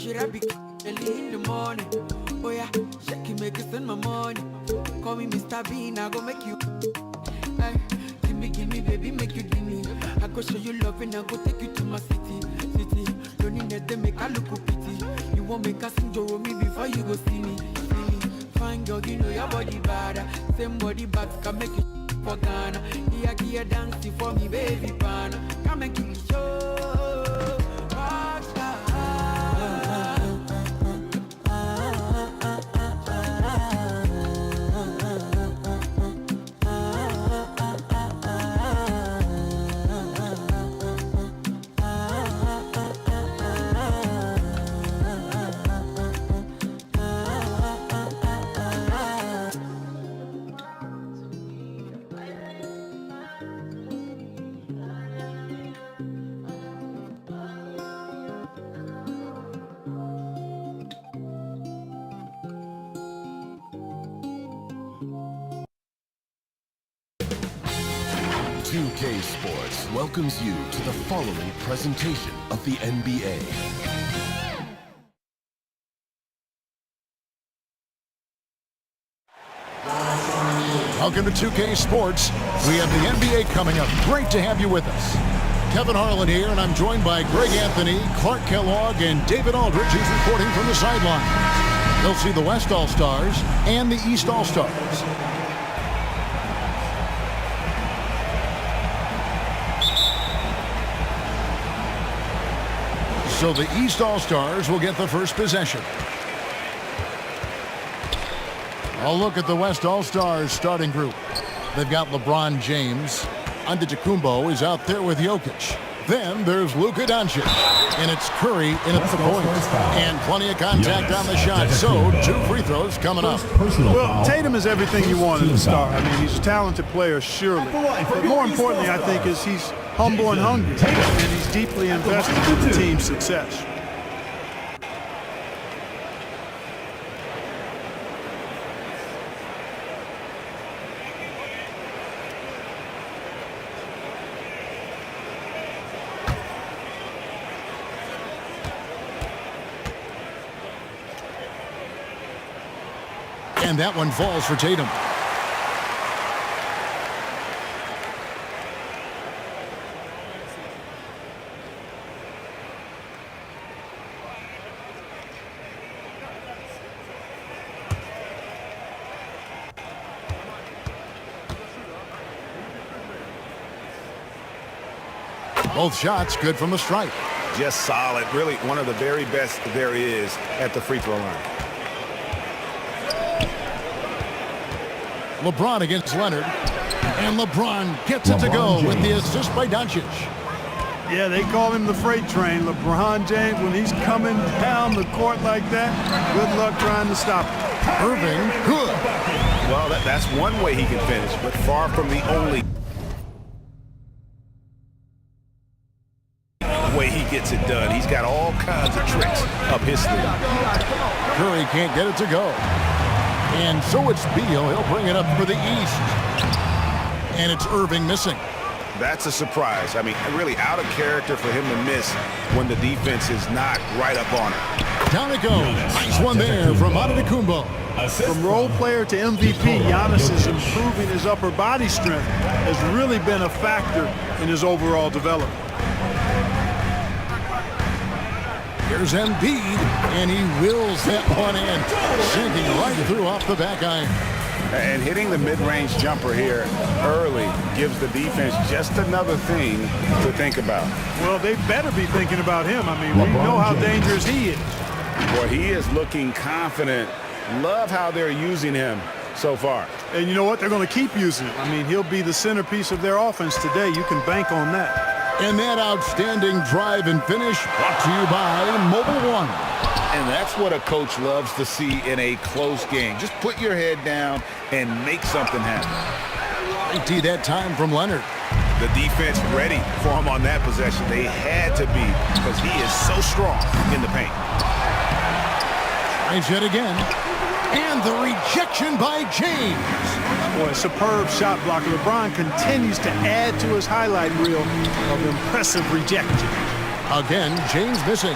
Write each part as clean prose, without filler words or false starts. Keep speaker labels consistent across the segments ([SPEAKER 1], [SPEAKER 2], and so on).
[SPEAKER 1] should I be early in the morning? Oh yeah, shake it, make it send my money. Call me Mr. Bean, I go make you. Hey, give me, baby, make you give me. I go show you love and I go take you to my city. Don't need that, make I look pity. You won't make us enjoy me before you go see me. Fine girl, you know your body bad. Same body back can make you for Ghana. Here, dancing for me, baby, pana. Come and give me show.
[SPEAKER 2] UK Sports welcomes you to the following presentation of the NBA.
[SPEAKER 3] Welcome to 2K Sports. We have the NBA coming up. Great to have you with us. Kevin Harlan here, and I'm joined by Greg Anthony, Clark Kellogg, and David Aldridge, who's reporting from the sideline. They'll see the West All-Stars and the East All-Stars. So the East All-Stars will get the first possession. I'll look at the West All-Stars starting group. They've got LeBron James. Antetokounmpo is out there with Jokic. Then there's Luka Doncic. And it's Curry in at the point. And plenty of contact on the shot. So 2 free throws coming up.
[SPEAKER 4] Well, Tatum is everything you want as a star. I mean, he's a talented player, surely. But more importantly, I think, is he's humble and hungry. And he's deeply invested in the team's success.
[SPEAKER 3] And that one falls for Tatum. Both shots good from the stripe.
[SPEAKER 5] Just solid. Really one of the very best there is at the free throw line.
[SPEAKER 3] LeBron against Leonard. And LeBron gets it to go with the assist by Doncic.
[SPEAKER 4] Yeah, they call him the freight train. LeBron James, when he's coming down the court like that, good luck trying to stop him.
[SPEAKER 3] Irving, good.
[SPEAKER 5] Well, that's one way he can finish, but far from the only way he gets it done. He's got all kinds of tricks up his sleeve.
[SPEAKER 3] Curry can't get it to go. And so it's Beal. He'll bring it up for the East. And it's Irving missing.
[SPEAKER 5] That's a surprise. I mean, really out of character for him to miss when the defense is not right up on it.
[SPEAKER 3] Down it goes. Nice one there from Antetokounmpo.
[SPEAKER 4] From role player to MVP, Giannis is improving his upper body strength. Has really been a factor in his overall development.
[SPEAKER 3] Here's Embiid, and he wills that one in, sinking right through off the back iron.
[SPEAKER 5] And hitting the mid-range jumper here early gives the defense just another thing to think about.
[SPEAKER 4] Well, they better be thinking about him. I mean, we know how dangerous he is.
[SPEAKER 5] Boy, he is looking confident. Love how they're using him so far.
[SPEAKER 4] And you know what? They're going to keep using him. I mean, he'll be the centerpiece of their offense today. You can bank on that.
[SPEAKER 3] And that outstanding drive and finish brought to you by Mobile One.
[SPEAKER 5] And that's what a coach loves to see in a close game. Just put your head down and make something happen.
[SPEAKER 3] Great that time from Leonard.
[SPEAKER 5] The defense ready for him on that possession. They had to be because he is so strong in the paint.
[SPEAKER 3] Tries yet again. And the rejection by James.
[SPEAKER 4] Boy, superb shot blocker. LeBron continues to add to his highlight reel of impressive rejection.
[SPEAKER 3] Again, James missing.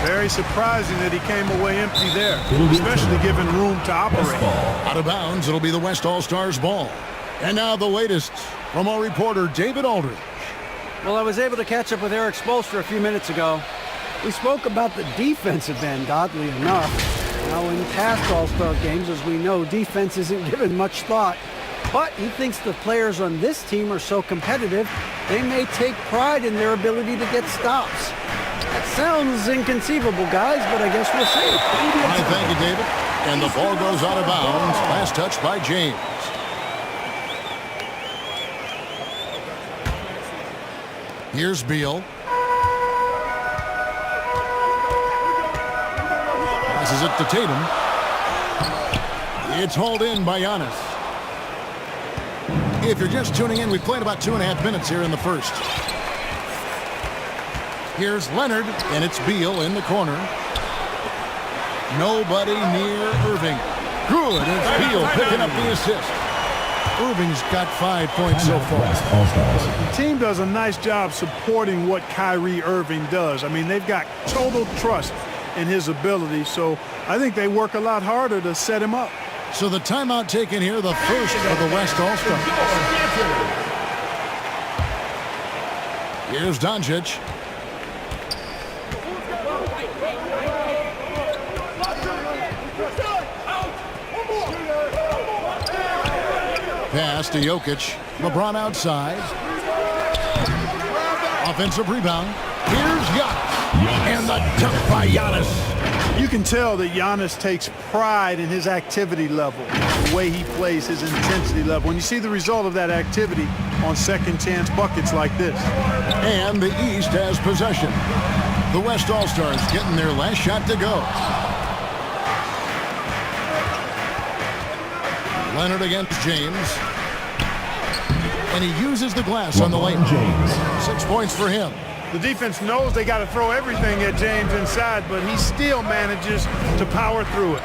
[SPEAKER 4] Very surprising that he came away empty there, especially given room to operate.
[SPEAKER 3] Out of bounds, it'll be the West All-Stars ball. And now the latest from our reporter, David Aldridge.
[SPEAKER 6] Well, I was able to catch up with Eric Spoelstra a few minutes ago. We spoke about the defensive end, oddly enough. Now, in past All-Star games, as we know, defense isn't given much thought. But he thinks the players on this team are so competitive, they may take pride in their ability to get stops. That sounds inconceivable, guys, but I guess we'll see.
[SPEAKER 3] All right, thank you, David. And the ball goes out of bounds. Last touch by James. Here's Beal. Passes it to Tatum. It's hauled in by Giannis. If you're just tuning in, we played about 2.5 minutes here in the first. Here's Leonard, and it's Beal in the corner. Nobody near Irving. Good, it's Beal picking up the assist. Irving's got 5 points so far.
[SPEAKER 4] The team does a nice job supporting what Kyrie Irving does. I mean, they've got total trust in his ability, so I think they work a lot harder to set him up.
[SPEAKER 3] So the timeout taken here, the first of the West All-Stars. Here's Doncic. Pass to Jokic. LeBron outside. Offensive rebound. Here's Giannis. And the dunk by Giannis.
[SPEAKER 4] You can tell that Giannis takes pride in his activity level, the way he plays, his intensity level. When you see the result of that activity on second chance buckets like this.
[SPEAKER 3] And the East has possession. The West All-Stars getting their last shot to go. Leonard against James. And he uses the glass on the lane. 6 points for him.
[SPEAKER 4] The defense knows they got to throw everything at James inside, but he still manages to power through it.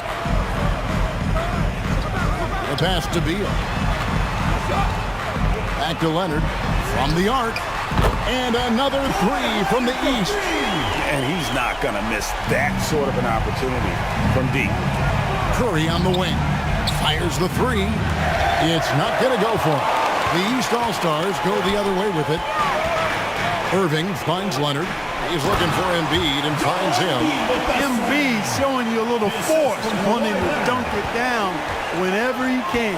[SPEAKER 3] The pass to Beal. Back to Leonard from the arc. And another three from the East.
[SPEAKER 5] And he's not going to miss that sort of an opportunity from deep.
[SPEAKER 3] Curry on the wing. Fires the three. It's not going to go for him. The East All-Stars go the other way with it. Irving finds Leonard. He's looking for Embiid and finds him.
[SPEAKER 4] Embiid showing you a little force, wanting to dunk it down whenever he can.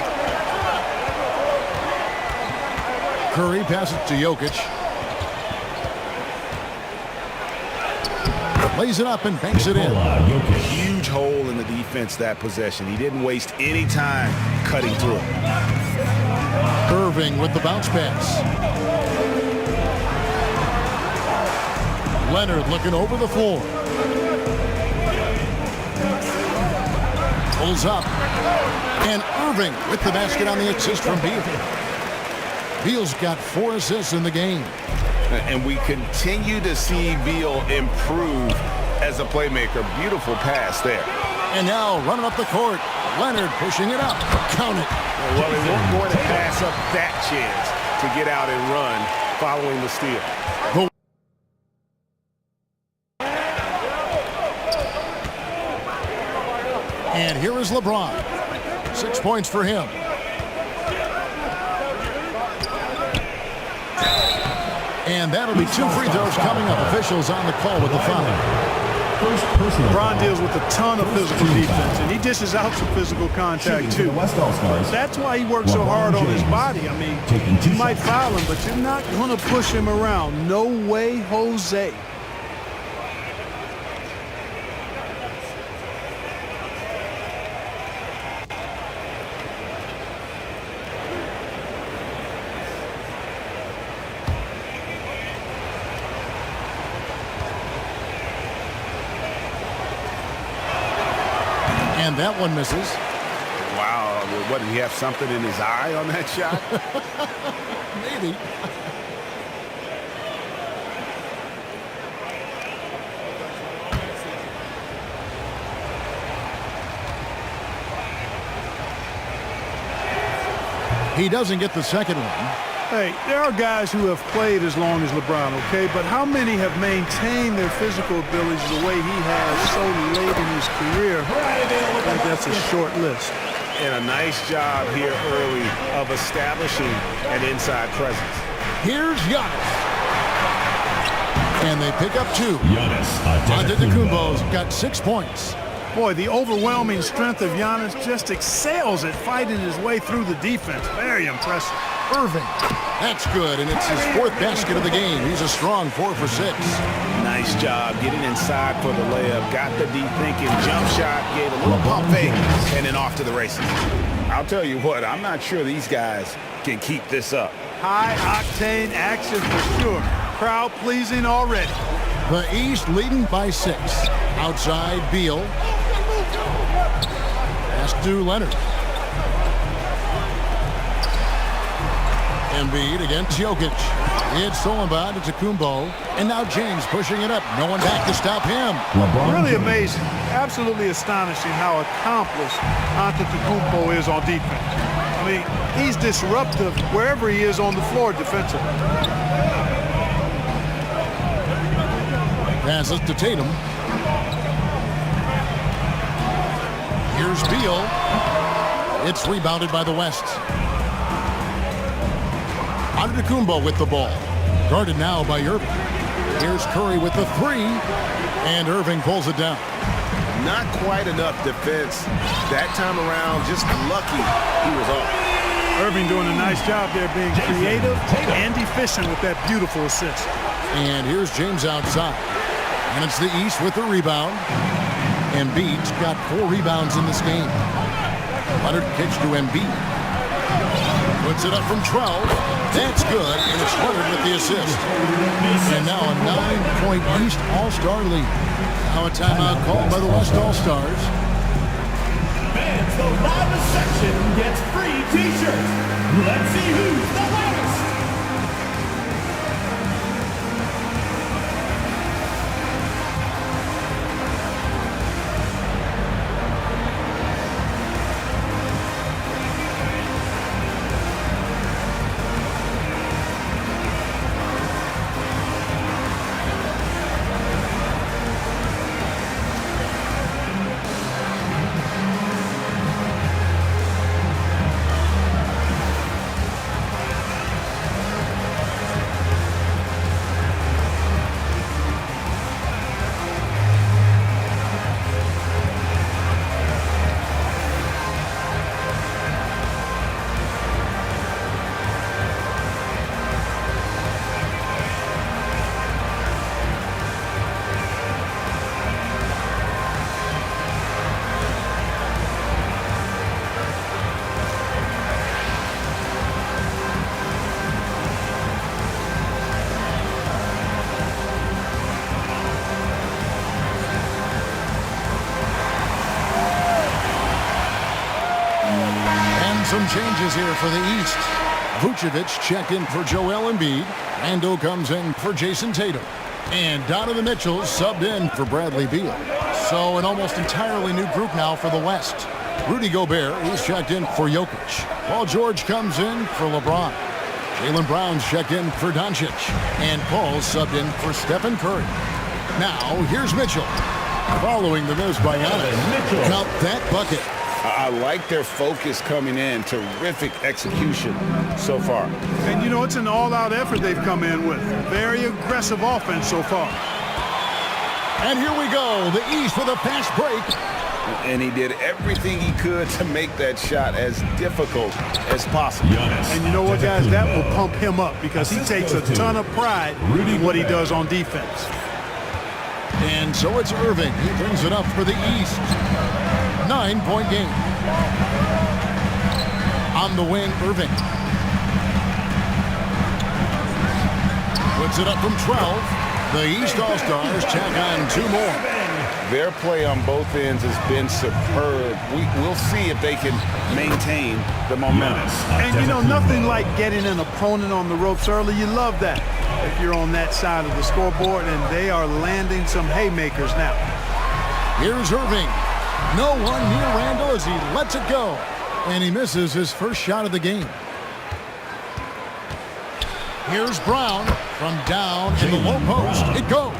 [SPEAKER 3] Curry passes to Jokic. Lays it up and banks it in.
[SPEAKER 5] Huge hole in the defense that possession. He didn't waste any time cutting through.
[SPEAKER 3] Irving with the bounce pass. Leonard looking over the floor. Pulls up. And Irving with the basket on the assist from Beal. Beal's got 4 assists in the game.
[SPEAKER 5] And we continue to see Beal improve as a playmaker. Beautiful pass there.
[SPEAKER 3] And now running up the court. Leonard pushing it up. Count it.
[SPEAKER 5] Well, they weren't going to pass up that chance to get out and run following the steal.
[SPEAKER 3] And here is LeBron. 6 points for him. And that'll be 2 free throws coming up. Officials on the call with the foul.
[SPEAKER 4] LeBron deals with a ton of physical defense, and he dishes out some physical contact too. That's why he works so hard on his body. I mean, you might foul him, but you're not going to push him around. No way, Jose.
[SPEAKER 3] And that one misses.
[SPEAKER 5] Wow. What, did he have something in his eye on that shot?
[SPEAKER 3] Maybe. He doesn't get the second one.
[SPEAKER 4] Hey, there are guys who have played as long as LeBron, okay? But how many have maintained their physical abilities the way he has so late in his career? I think that's a short list.
[SPEAKER 5] And a nice job here early of establishing an inside presence.
[SPEAKER 3] Here's Giannis. And they pick up 2.
[SPEAKER 7] Giannis
[SPEAKER 3] Antetokounmpo's got 6 points.
[SPEAKER 4] Boy, the overwhelming strength of Giannis just excels at fighting his way through the defense. Very impressive.
[SPEAKER 3] Irving. That's good, and it's his 4th basket of the game. He's a strong 4 for 6.
[SPEAKER 5] Nice job getting inside for the layup. Got the deep thinking jump shot, gave a little pump fake, and then off to the races. I'll tell you what, I'm not sure these guys can keep this up.
[SPEAKER 4] High-octane action for sure. Crowd pleasing already.
[SPEAKER 3] The East leading by 6. Outside, Beal. Pass to Leonard. Embiid against Jokic. It's stolen by Antetokounmpo. And now James pushing it up. No one back to stop him.
[SPEAKER 4] Really amazing. Absolutely astonishing how accomplished Antetokounmpo is on defense. I mean, he's disruptive wherever he is on the floor defensively.
[SPEAKER 3] Passes to Tatum. Here's Beal. It's rebounded by the West. Antetokounmpo with the ball. Guarded now by Irving. Here's Curry with the 3. And Irving pulls it down.
[SPEAKER 5] Not quite enough defense that time around. Just lucky he was off.
[SPEAKER 4] Irving doing a nice job there being creative and efficient with that beautiful assist.
[SPEAKER 3] And here's James outside. And it's the East with the rebound. Embiid's got 4 rebounds in this game. Leonard kicks to Embiid. Puts it up from 12. That's good, and it's Leonard with the assist. And now a 9-point East All-Star lead. Now a timeout called by the West All-Stars.
[SPEAKER 7] Fans, the loudest section gets free t-shirts. Let's see who's the loudest.
[SPEAKER 3] Some changes here for the East. Vucevic checked in for Joel Embiid. Randle comes in for Jason Tatum. And Donovan Mitchell subbed in for Bradley Beal. So an almost entirely new group now for the West. Rudy Gobert, he's checked in for Jokic. Paul George comes in for LeBron. Jaylen Brown's checked in for Doncic. And Paul subbed in for Stephen Curry. Now, here's Mitchell. Following the miss by Giannis. Count that bucket.
[SPEAKER 5] I like their focus coming in. Terrific execution so far.
[SPEAKER 4] And, you know, it's an all-out effort they've come in with. Very aggressive offense so far.
[SPEAKER 3] And here we go. The East with a fast break.
[SPEAKER 5] And he did everything he could to make that shot as difficult as possible.
[SPEAKER 4] And you know what, guys? That will pump him up because he takes a ton of pride in what he does on defense.
[SPEAKER 3] And so it's Irving. He brings it up for the East. 9-point game. On the wing, Irving. Puts it up from 12. The East All-Stars tack on 2 more.
[SPEAKER 5] Their play on both ends has been superb. We'll see if they can maintain the momentum.
[SPEAKER 4] And, you know, nothing like getting an opponent on the ropes early. You love that if you're on that side of the scoreboard, and they are landing some haymakers now.
[SPEAKER 3] Here's Irving. No one near Randle as he lets it go. And he misses his first shot of the game. Here's Brown from down in the low post. It goes.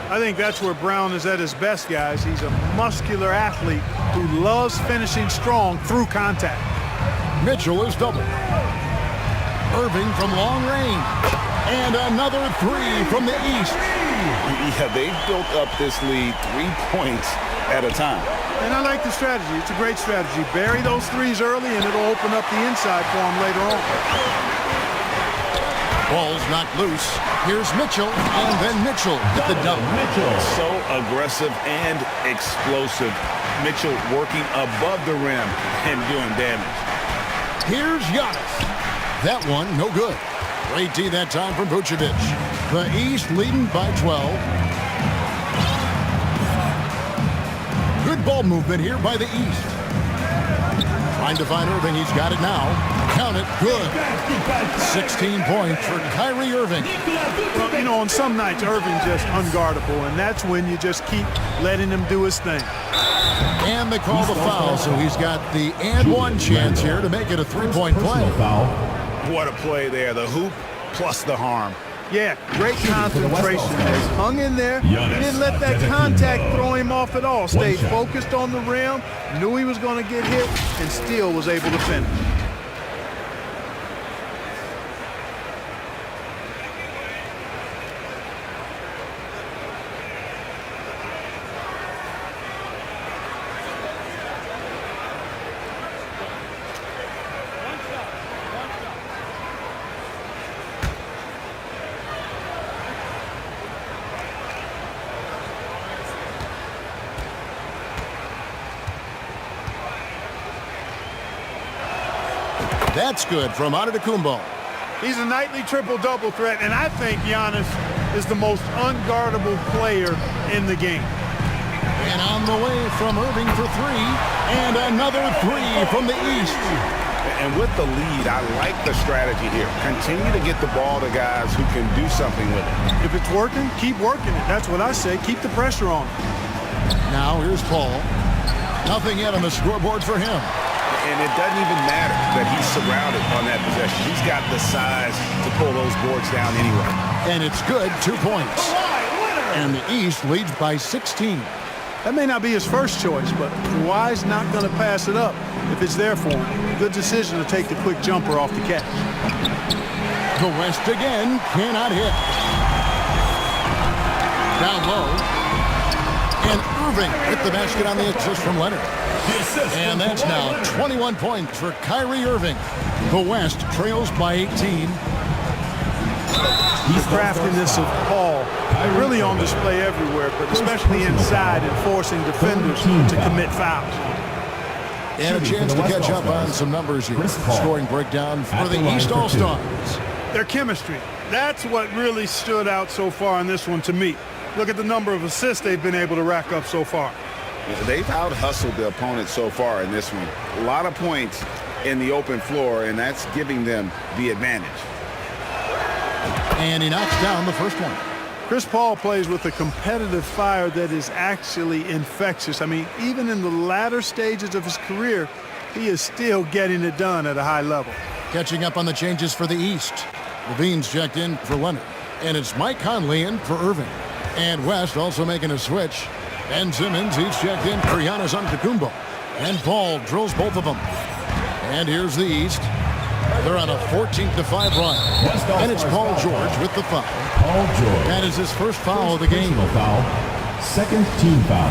[SPEAKER 4] I think that's where Brown is at his best, guys. He's a muscular athlete who loves finishing strong through contact.
[SPEAKER 3] Mitchell is double. Irving from long range. And another three from the east.
[SPEAKER 5] Yeah, they've built up this lead 3 points at a time.
[SPEAKER 4] And I like the strategy. It's a great strategy. Bury those threes early, and it'll open up the inside for him later on.
[SPEAKER 3] Ball's knocked loose. Here's Mitchell, and then Mitchell with the dunk.
[SPEAKER 5] So aggressive and explosive. Mitchell working above the rim and doing damage.
[SPEAKER 3] Here's Giannis. That one, no good. Great D that time from Vucevic. The East leading by 12. Good ball movement here by the East. Trying to find Irving. He's got it now. Count it. Good. 16 points for Kyrie Irving.
[SPEAKER 4] Well, you know, on some nights, Irving's just unguardable, and that's when you just keep letting him do his thing.
[SPEAKER 3] And they call the foul, so he's got the and one chance here to make it a three-point play.
[SPEAKER 5] What a play there. The hoop plus the harm.
[SPEAKER 4] Yeah, great concentration. Just hung in there. He didn't let that contact throw him off at all. Stayed focused on the rim, knew he was going to get hit, and still was able to finish.
[SPEAKER 3] That's good from Antetokounmpo.
[SPEAKER 4] He's a nightly triple-double threat, and I think Giannis is the most unguardable player in the game.
[SPEAKER 3] And on the way from Irving for three, and another three from the East.
[SPEAKER 5] And with the lead, I like the strategy here. Continue to get the ball to guys who can do something with it.
[SPEAKER 4] If it's working, keep working it. That's what I say. Keep the pressure on.
[SPEAKER 3] Now here's Paul. Nothing yet on the scoreboard for him.
[SPEAKER 5] And it doesn't even matter that he's surrounded on that possession. He's got the size to pull those boards down anyway.
[SPEAKER 3] And it's good, 2 points. And the East leads by 16.
[SPEAKER 4] That may not be his first choice, but Kawhi's not going to pass it up if it's there for him. Good decision to take the quick jumper off the catch.
[SPEAKER 3] The West again cannot hit. Down low. And Irving hit the basket on the assist from Leonard. And that's now 21 points for Kyrie Irving. The West trails by 18.
[SPEAKER 4] The craftiness of Paul really on display everywhere, but especially inside and forcing defenders to commit fouls.
[SPEAKER 3] And a chance to catch up on some numbers here. Scoring breakdown for the East All-Stars.
[SPEAKER 4] Their chemistry. That's what really stood out so far in this one to me. Look at the number of assists they've been able to rack up so far.
[SPEAKER 5] They've out-hustled the opponent so far in this one. A lot of points in the open floor, and that's giving them the advantage.
[SPEAKER 3] And he knocks down the first one.
[SPEAKER 4] Chris Paul plays with a competitive fire that is actually infectious. I mean, even in the latter stages of his career, he is still getting it done at a high level.
[SPEAKER 3] Catching up on the changes for the East. Levine's checked in for Leonard. And it's Mike Conley in for Irving. And West also making a switch. Ben Simmons, he's checked in for Giannis Antetokounmpo. And Paul drills both of them. And here's the East. They're on a 14-5 run. And it's Paul George with the foul.
[SPEAKER 7] Paul George.
[SPEAKER 3] That is his first foul of the game.
[SPEAKER 7] Foul. Second team foul.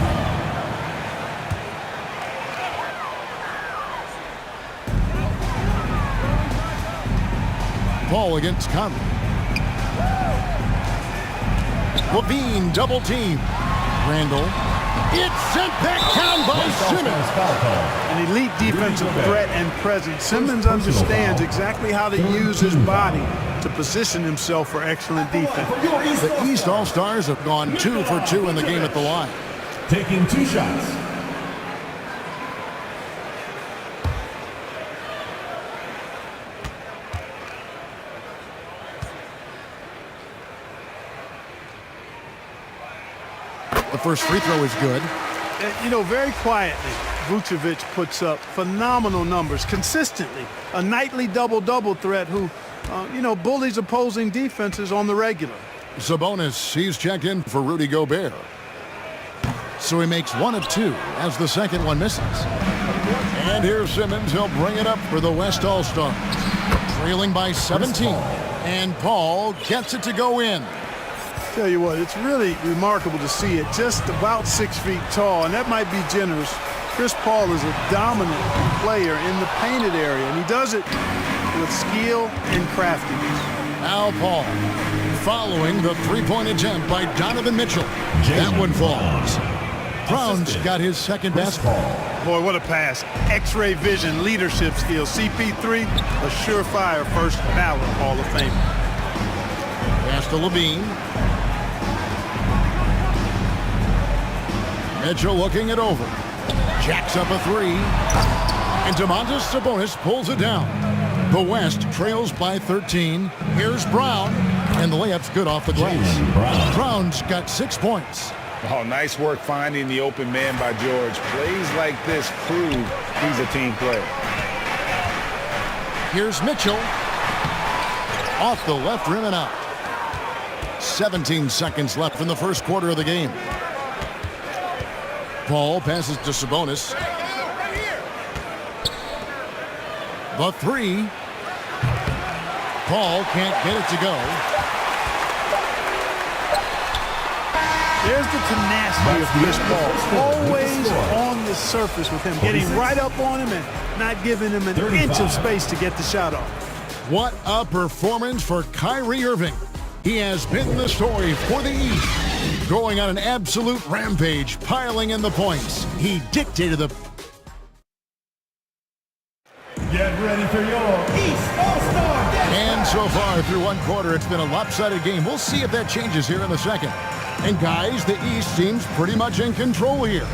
[SPEAKER 3] Paul against Conley. Levine double team. Randall. It's sent back down by Simmons.
[SPEAKER 4] An elite defensive threat and presence. Simmons understands exactly how to use his body to position himself for excellent defense.
[SPEAKER 3] The East All-Stars have gone 2 for 2 in the game at the line.
[SPEAKER 7] Taking 2 shots.
[SPEAKER 3] The first free throw is good.
[SPEAKER 4] And, you know, very quietly, Vucevic puts up phenomenal numbers consistently. A nightly double-double threat who bullies opposing defenses on the regular.
[SPEAKER 3] Sabonis, he's checked in for Rudy Gobert. So he makes 1 of 2 as the second one misses. And here's Simmons. He'll bring it up for the West All-Stars. Trailing by 17. And Paul gets it to go in.
[SPEAKER 4] Tell you what, it's really remarkable to see it just about 6 feet tall, and that might be generous. Chris Paul is a dominant player in the painted area, and he does it with skill and craftiness.
[SPEAKER 3] Now Paul following the three-point attempt by Donovan Mitchell. That one falls. Brown's got his second basketball.
[SPEAKER 4] Boy, what a pass. X-ray vision, leadership skills. CP3, a surefire first ballot Hall of Famer.
[SPEAKER 3] Pass to Levine. Mitchell looking it over. Jacks up a 3. And Domantas Sabonis pulls it down. The West trails by 13. Here's Brown. And the layup's good off the glass. Brown's got 6 points.
[SPEAKER 5] Oh, nice work finding the open man by George. Plays like this prove he's a team player.
[SPEAKER 3] Here's Mitchell. Off the left rim and out. 17 seconds left in the first quarter of the game. Paul passes to Sabonis. The 3. Paul can't get it to go.
[SPEAKER 4] There's the tenacity of Chris Paul. Always on the surface with him, getting right up on him and not giving him an inch of space to get the shot off.
[SPEAKER 3] What a performance for Kyrie Irving. He has been the story for the East. Going on an absolute rampage, piling in the points. He dictated the...
[SPEAKER 7] Get ready for your East All-Star Game.
[SPEAKER 3] And so far through one quarter, it's been a lopsided game. We'll see if that changes here in the second. And guys, the East seems pretty much in control here.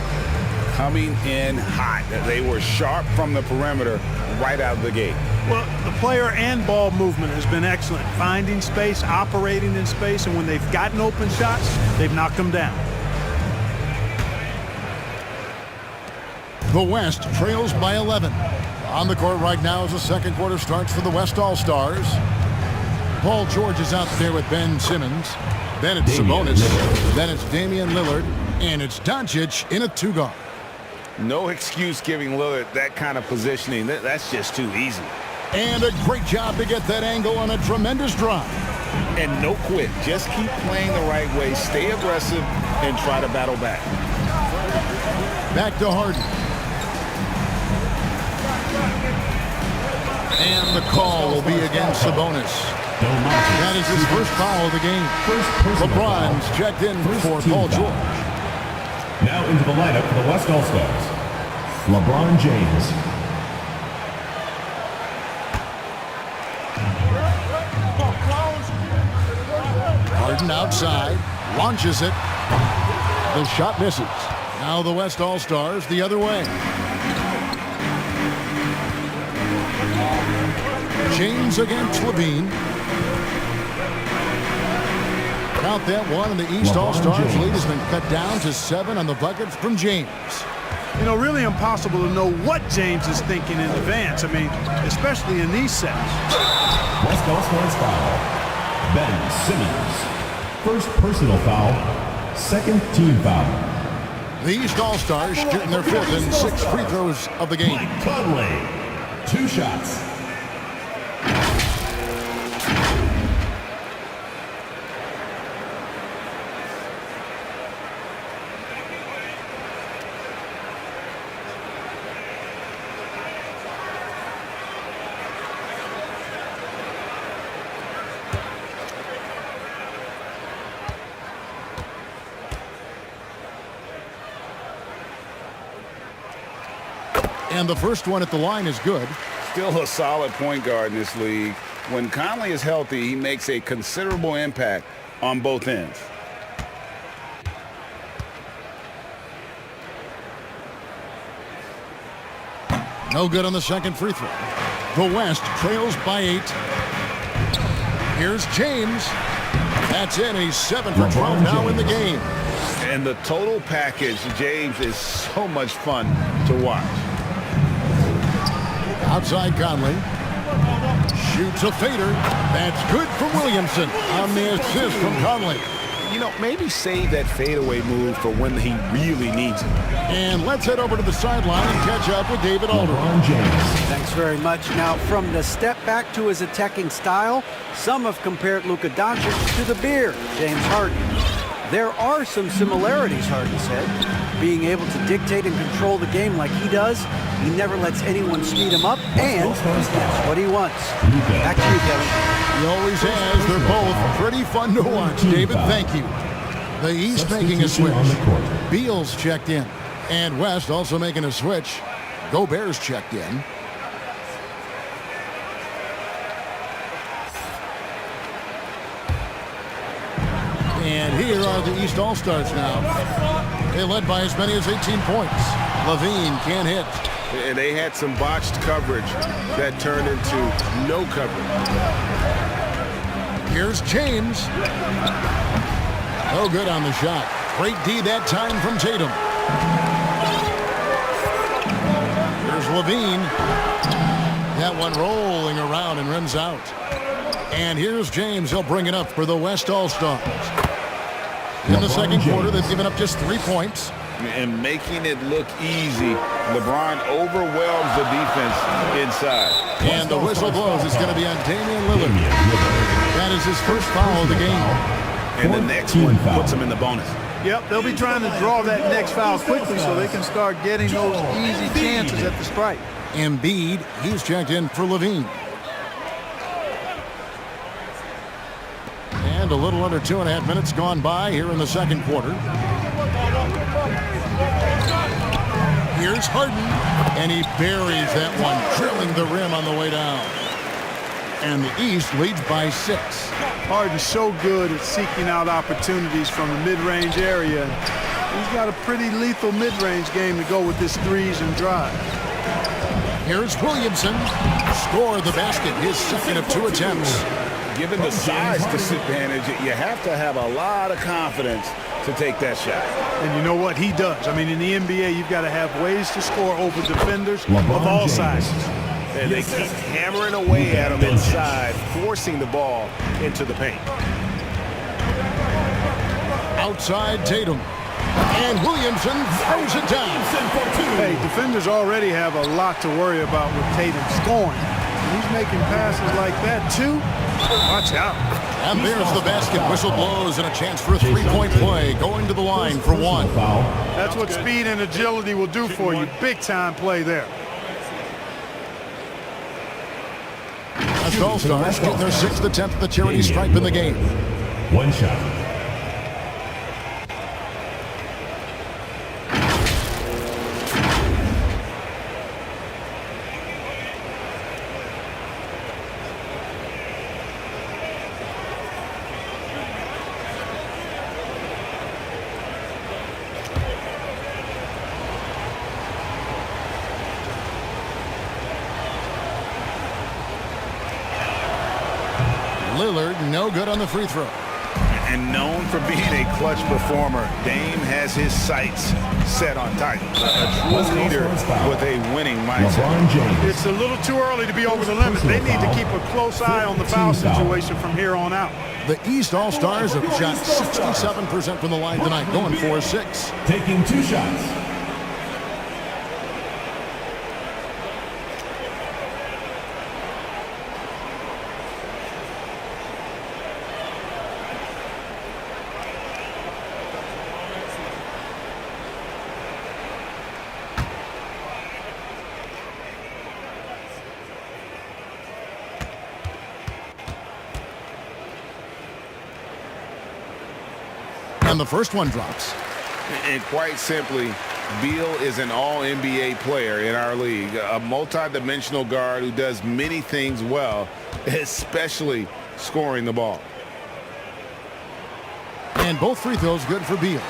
[SPEAKER 5] Coming in hot. They were sharp from the perimeter right out of the gate.
[SPEAKER 4] Well, the player and ball movement has been excellent. Finding space, operating in space, and when they've gotten open shots, they've knocked them down.
[SPEAKER 3] The West trails by 11. On the court right now as the second quarter starts for the West All-Stars. Paul George is out there with Ben Simmons. Then it's Sabonis. Then it's Damian Lillard. And it's Doncic in a 2-guard.
[SPEAKER 5] No excuse giving Lillard that kind of positioning. That's just too easy.
[SPEAKER 3] And a great job to get that angle on a tremendous drive.
[SPEAKER 5] And no quit. Just keep playing the right way. Stay aggressive and try to battle back.
[SPEAKER 3] Back to Harden. And the call will be against Sabonis. That is his first foul of the game. LeBron's checked in for Paul George.
[SPEAKER 7] Now into the lineup for the West All-Stars. LeBron James.
[SPEAKER 3] Harden outside, launches it. The shot misses. Now the West All-Stars the other way. James against Levine. Count that one, and the East All-Stars lead has been cut down to 7 on the bucket from James.
[SPEAKER 4] You know, really impossible to know what James is thinking in advance. I mean, especially in these sets.
[SPEAKER 7] West All-Stars foul. Ben Simmons. First personal foul. Second team foul.
[SPEAKER 3] The East All-Stars shooting their 5th and 6th free throws of the game.
[SPEAKER 7] Mike Conley. 2 shots.
[SPEAKER 3] And the first one at the line is good.
[SPEAKER 5] Still a solid point guard in this league. When Conley is healthy, he makes a considerable impact on both ends.
[SPEAKER 3] No good on the second free throw. The West trails by 8. Here's James. That's in. He's 7 for 12 now in the game.
[SPEAKER 5] And the total package, James, is so much fun to watch.
[SPEAKER 3] Outside Conley. Shoots a fader. That's good from Williamson on the assist from Conley.
[SPEAKER 5] You know, maybe save that fadeaway move for when he really needs it.
[SPEAKER 3] And let's head over to the sideline and catch up with David Aldridge.
[SPEAKER 6] Thanks very much. Now, from the step back to his attacking style, some have compared Luka Doncic to the bear, James Harden. There are some similarities, Harden said. Being able to dictate and control the game like he does, he never lets anyone speed him up, and that's what he wants. Back to you, Kevin.
[SPEAKER 3] He always has. They're both pretty fun to watch. David, thank you. The East making a switch. Beal's checked in. And West also making a switch. Gobert's checked in. And here are the East All-Stars now. They led by as many as 18 points. Levine can't hit.
[SPEAKER 5] And they had some botched coverage that turned into no coverage.
[SPEAKER 3] Here's James. No good on the shot. Great D that time from Tatum. Here's Levine. That one rolling around and rims out. And here's James. He'll bring it up for the West All-Stars. In the second quarter, they've given up just 3 points.
[SPEAKER 5] And making it look easy, LeBron overwhelms the defense inside.
[SPEAKER 3] And the whistle blows. It's going to be on Damian Lillard. That is his first foul of the game.
[SPEAKER 5] And the next one puts him in the bonus.
[SPEAKER 4] Yep, they'll be trying to draw that next foul quickly so they can start getting those easy chances at the strike.
[SPEAKER 3] Embiid, he's checked in for Levine. And a little under 2.5 minutes gone by here in the second quarter. Here's Harden, and he buries that one, drilling the rim on the way down. And the East leads by 6.
[SPEAKER 4] Harden's so good at seeking out opportunities from the mid-range area. He's got a pretty lethal mid-range game to go with his threes and drive.
[SPEAKER 3] Here's Williamson. Score the basket, his second of 2 attempts.
[SPEAKER 5] Given the size disadvantage, you have to have a lot of confidence to take that shot.
[SPEAKER 4] And you know what? He does. I mean, in the NBA, you've got to have ways to score over defenders of all sizes.
[SPEAKER 5] And they keep hammering away at him inside, forcing the ball into the paint.
[SPEAKER 3] Outside Tatum. And Williamson throws it down.
[SPEAKER 4] Hey, defenders already have a lot to worry about with Tatum scoring. He's making passes like that, too. Watch out.
[SPEAKER 3] And there's the basket. Whistle blows and a chance for a 3-point play. Going to the line for 1.
[SPEAKER 4] That's what speed and agility will do for you. Big-time play there.
[SPEAKER 3] That's All-Stars getting their 6th attempt at the charity stripe in the game.
[SPEAKER 7] 1 shot.
[SPEAKER 3] Lillard, no good on the free throw.
[SPEAKER 5] And known for being a clutch performer, Dame has his sights set on Titan. A true leader with a winning mindset.
[SPEAKER 4] It's a little too early to be over the limit. They need to keep a close eye on the foul situation from here on out.
[SPEAKER 3] The East All-Stars have shot 67% from the line tonight, going 4-6.
[SPEAKER 7] Taking 2 shots.
[SPEAKER 3] And the first one drops.
[SPEAKER 5] And quite simply, Beal is an all-NBA player in our league, a multi-dimensional guard who does many things well, especially scoring the ball.
[SPEAKER 3] And both free throws good for Beal.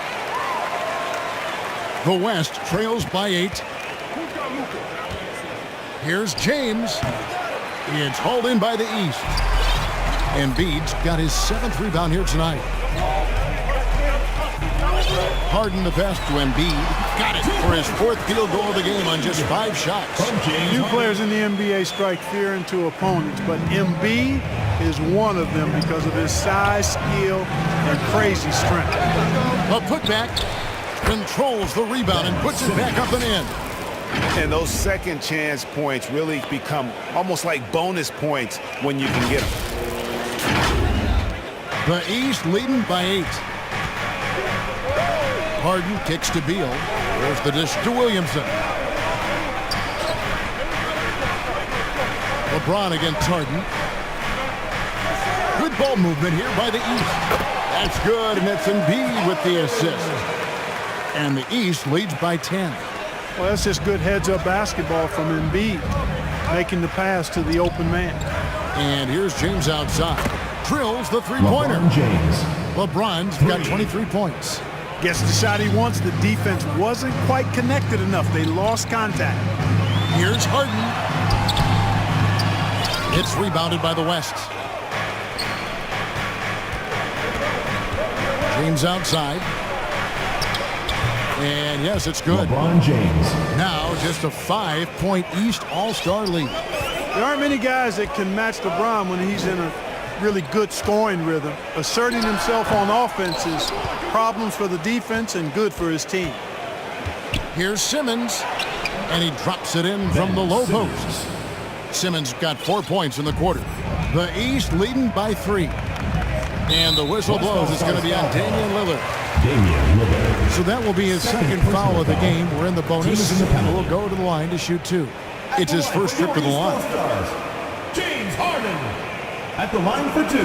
[SPEAKER 3] The West trails by 8. Here's James. It's hauled in by the East. Embiid's got his 7th rebound here tonight. Harden the pass to Embiid. Got it for his fourth field goal of the game on just 5 shots.
[SPEAKER 4] Few players in the NBA strike fear into opponents, but Embiid is one of them because of his size, skill, and crazy strength.
[SPEAKER 3] A putback, controls the rebound and puts it back up and in.
[SPEAKER 5] And those second chance points really become almost like bonus points when you can get them.
[SPEAKER 3] The East leading by 8. Harden kicks to Beal. There's the dish to Williamson. LeBron against Harden. Good ball movement here by the East. That's good, and it's Embiid with the assist. And the East leads by 10.
[SPEAKER 4] Well, that's just good heads-up basketball from Embiid, making the pass to the open man.
[SPEAKER 3] And here's James outside. Drills the three-pointer. LeBron's got 23 points.
[SPEAKER 4] Gets the shot he wants. The defense wasn't quite connected enough. They lost contact.
[SPEAKER 3] Here's Harden. It's rebounded by the West. James outside. And yes, it's good.
[SPEAKER 7] LeBron James.
[SPEAKER 3] Now just a 5-point East All-Star lead.
[SPEAKER 4] There aren't many guys that can match LeBron when he's in a really good scoring rhythm. Asserting himself on offense is problems for the defense and good for his team.
[SPEAKER 3] Here's Simmons, and he drops it in from the low post. Simmons got 4 points in the quarter. The East leading by 3. And the whistle blows. It's going to be on Damian Lillard. So that will be his second foul of the game. We're in the bonus. We'll go to the line to shoot 2. It's his first trip to the line.
[SPEAKER 7] James Harden at the line for 2.